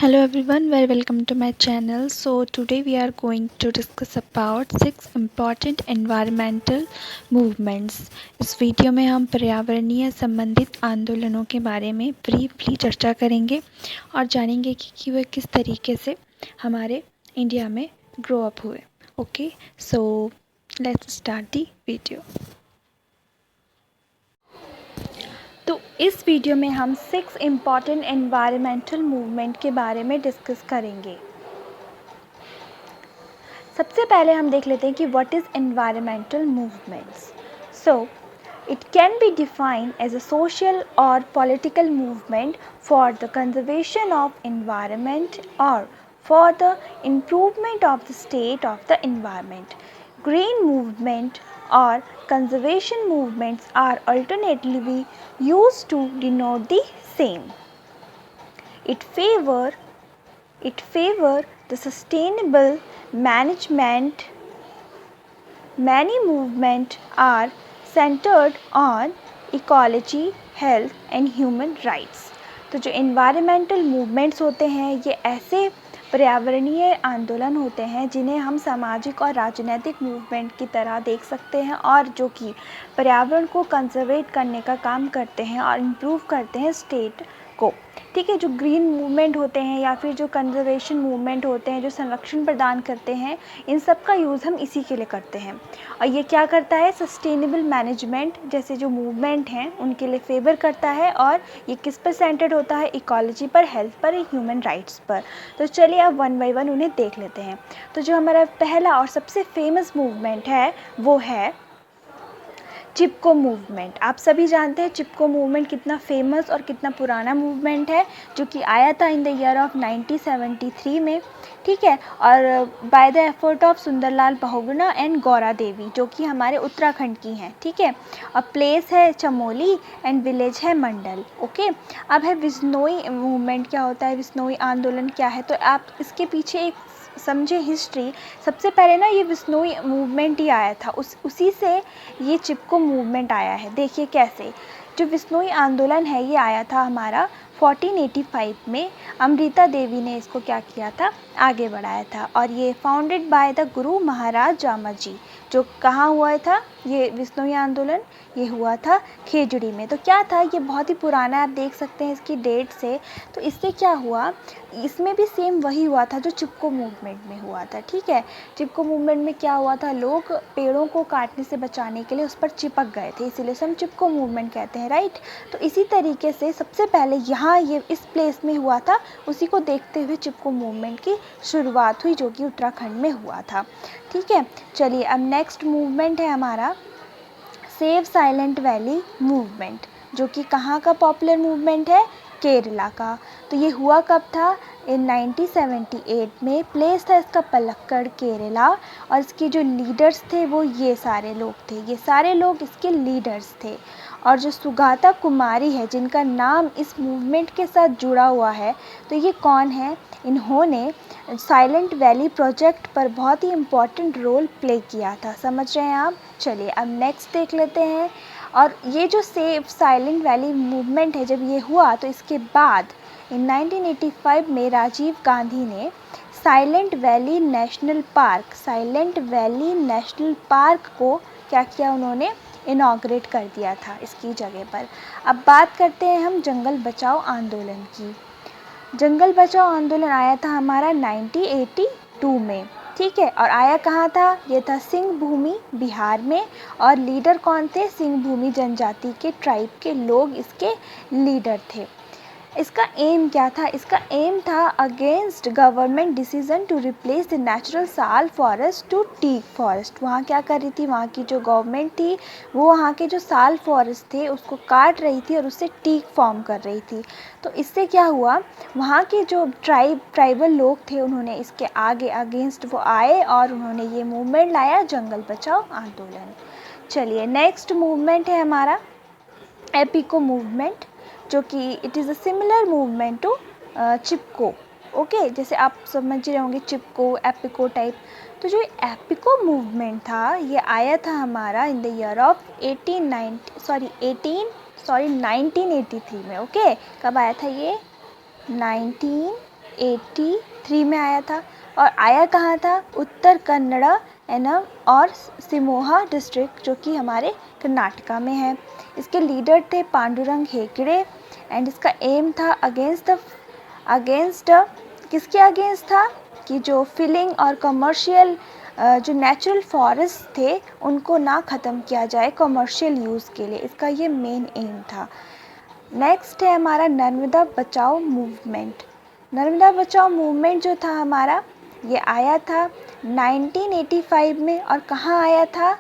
Hello everyone, very welcome to my channel. So today we are going to discuss about 6 important environmental movements. इस video में हम पर्यावरणीय संबंधित आंदोलनों के बारे में ब्रीफली चर्चा करेंगे और जानेंगे कि वह किस तरीके से हमारे इंडिया में ग्रो अप हुए. Okay, so let's start the video. तो इस वीडियो में हम 6 इम्पॉर्टेंट एनवायरमेंटल मूवमेंट के बारे में डिस्कस करेंगे. सबसे पहले हम देख लेते हैं कि what is environmental movements. So it can be defined as a social और political movement for the conservation of environment और for the improvement of the state of the environment. Green movement or conservation movements are alternatively used to denote the same. It favor the sustainable management. Many movements are centered on ecology, health and human rights. तो जो environmental movements होते हैं ये ऐसे पर्यावरणीय आंदोलन होते हैं जिन्हें हम सामाजिक और राजनीतिक मूवमेंट की तरह देख सकते हैं और जो कि पर्यावरण को कंजर्वेट करने का काम करते हैं और इम्प्रूव करते हैं स्टेट को. ठीक है, जो ग्रीन मूवमेंट होते हैं या फिर जो कंजर्वेशन मूवमेंट होते हैं जो संरक्षण प्रदान करते हैं, इन सब का यूज़ हम इसी के लिए करते हैं. और ये क्या करता है, सस्टेनेबल मैनेजमेंट जैसे जो मूवमेंट हैं उनके लिए फेवर करता है और ये किस पर सेंटर्ड होता है, इकोलॉजी पर, हेल्थ पर, ह्यूमन राइट्स पर. तो चलिए अब वन बाय वन उन्हें देख लेते हैं. तो जो हमारा पहला और सबसे फेमस मूवमेंट है वो है चिपको मूवमेंट. आप सभी जानते हैं चिपको मूवमेंट कितना फेमस और कितना पुराना मूवमेंट है, जो कि आया था इन द ईयर ऑफ 1973 में. ठीक है, और by the effort of Sunderlal Bahuguna and Gaura Devi जो कि हमारे उत्तराखंड की हैं. ठीक है, और प्लेस है चमोली एंड विलेज है मंडल. ओके, अब है विश्नोई मूवमेंट. क्या होता है विश्नोई आंदोलन, क्या है, तो आप इसके पीछे एक समझे हिस्ट्री. सबसे पहले ना ये विश्नोई मूवमेंट ही आया था, उसी से ये चिपको मूवमेंट आया है. देखिए कैसे. जो विश्नोई आंदोलन है ये आया था हमारा 1485 में. अमृता देवी ने इसको क्या किया था, आगे बढ़ाया था. और ये founded by the Guru Maharaj जामजी. जो कहाँ हुआ था ये विश्नोई आंदोलन, ये हुआ था खेजड़ी में. तो क्या था, ये बहुत ही पुराना, आप देख सकते हैं इसकी डेट से. तो इससे क्या हुआ, इसमें भी सेम वही हुआ था जो चिपको मूवमेंट में हुआ था. ठीक है, चिपको मूवमेंट में क्या हुआ था, लोग पेड़ों को काटने से बचाने के लिए उस पर चिपक गए थे, इसीलिए हम चिपको मूवमेंट कहते हैं, राइट. तो इसी तरीके से सबसे पहले यहाँ ये इस प्लेस में हुआ था, उसी को देखते हुए चिपको मूवमेंट की शुरुआत हुई जो कि उत्तराखंड में हुआ था. ठीक है, चलिए अब नेक्स्ट मूवमेंट है हमारा सेव साइलेंट वैली मूवमेंट, जो कि कहाँ का पॉपुलर मूवमेंट है, केरला का. तो ये हुआ कब था, इन 1978 में. प्लेस था इसका पलक्कड़, केरला. और इसके जो लीडर्स थे वो ये सारे लोग थे, ये सारे लोग इसके लीडर्स थे. और जो सुगाता कुमारी है जिनका नाम इस मूवमेंट के साथ जुड़ा हुआ है, तो ये कौन है, इन्होंने साइलेंट वैली प्रोजेक्ट पर बहुत ही इम्पॉर्टेंट रोल प्ले किया था. समझ रहे हैं आप. चलिए अब नेक्स्ट देख लेते हैं. और ये जो सेव साइलेंट वैली मूवमेंट है, जब ये हुआ तो इसके बाद इन 1985 में राजीव गांधी ने साइलेंट वैली नेशनल पार्क को क्या किया, उन्होंने इनॉग्रेट कर दिया था इसकी जगह पर. अब बात करते हैं हम जंगल बचाओ आंदोलन की. जंगल बचाओ आंदोलन आया था हमारा 1982 में. ठीक है, और आया कहाँ था, ये था सिंहभूमि बिहार में. और लीडर कौन थे, सिंहभूमि जनजाति के ट्राइब के लोग इसके लीडर थे. इसका एम क्या था, इसका एम था against government decision to replace the natural sal forest to teak forest. वहाँ क्या कर रही थी, वहाँ की जो गवर्नमेंट थी वो वहाँ के जो साल फॉरेस्ट थे उसको काट रही थी और उससे टीक फॉर्म कर रही थी. तो इससे क्या हुआ, वहाँ के जो ट्राइबल लोग थे उन्होंने इसके आगे अगेंस्ट वो आए और उन्होंने ये मूवमेंट लाया, जंगल बचाओ आंदोलन. चलिए नेक्स्ट मूवमेंट है हमारा एपिको मूवमेंट, जो कि it is a similar movement to Chipko. Okay, जैसे आप समझ रहे होंगे चिपको एपिको टाइप. तो जो एपिको मूवमेंट था ये आया था हमारा इन द ईयर ऑफ 1983 में. ओके, कब आया था ये, 1983 1883 में आया था और आया कहाँ था? उत्तर कन्नड़ा एनम और सिमोहा डिस्ट्रिक्ट, जो कि हमारे कर्नाटका में है। इसके लीडर थे पांडुरंग हेगड़े एंड इसका एम था अगेंस्ट किसके अगेंस्ट था कि जो फिलिंग और कमर्शियल जो नेचुरल फॉरेस्ट थे उनको ना ख़त्म किया जाए कमर्शियल यूज़ के लिए, इसका ये मेन एम था। नेक्स्ट है हमारा नर्मदा बचाओ मूवमेंट। नर्मदा बचाओ मूवमेंट जो था हमारा, ये आया था 1985 में और कहाँ आया था?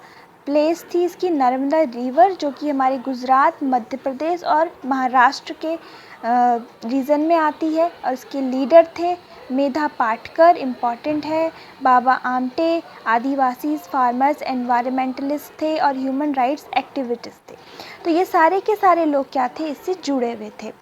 प्लेस थी इसकी नर्मदा रिवर, जो कि हमारे गुजरात, मध्य प्रदेश और महाराष्ट्र के रीजन में आती है और इसके लीडर थे मेधा पाटकर, इम्पॉर्टेंट है, बाबा आमटे, आदिवासी फार्मर्स, एनवायरमेंटलिस्ट थे और ह्यूमन राइट्स एक्टिविस्ट थे। तो ये सारे के सारे लोग क्या थे? इससे जुड़े हुए थे।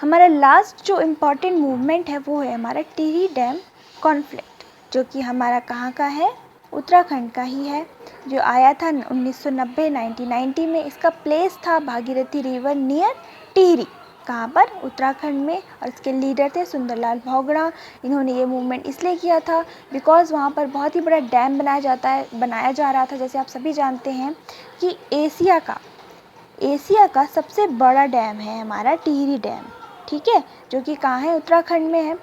हमारा लास्ट जो इम्पॉर्टेंट मूवमेंट है वो है हमारा टिहरी डैम कॉन्फ्लिक्ट, जो कि हमारा कहाँ का है? उत्तराखंड का ही है, जो आया था 1990 में। इसका प्लेस था भागीरथी रिवर नियर टिहरी, कहाँ पर? उत्तराखंड में, और इसके लीडर थे सुंदरलाल भोगड़ा। इन्होंने ये मूवमेंट इसलिए किया था बिकॉज़ वहाँ पर बहुत ही बड़ा डैम बनाया जा रहा था। जैसे आप सभी जानते हैं कि एशिया का सबसे बड़ा डैम है हमारा टिहरी डैम, ठीक है, जो कि कहाँ है? उत्तराखंड में है।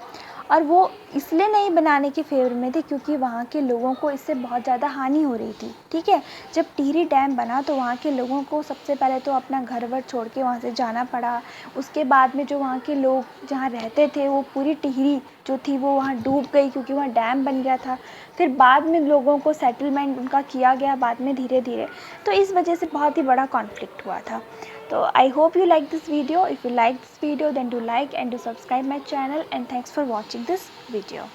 और वो इसलिए नहीं बनाने के फेवर में थे क्योंकि वहाँ के लोगों को इससे बहुत ज़्यादा हानि हो रही थी, ठीक है। जब टिहरी डैम बना तो वहाँ के लोगों को सबसे पहले तो अपना घर वर छोड़ के वहाँ से जाना पड़ा। उसके बाद में जो वहाँ के लोग जहाँ रहते थे वो पूरी टिहरी जो थी वो वहाँ डूब गई क्योंकि वहाँ डैम बन गया था। फिर बाद में लोगों को सेटलमेंट उनका किया गया बाद में धीरे धीरे, तो इस वजह से बहुत ही बड़ा कॉन्फ्लिक्ट हुआ था। So I hope you like this video. If you like this video, then do like and do subscribe my channel, and thanks for watching this video.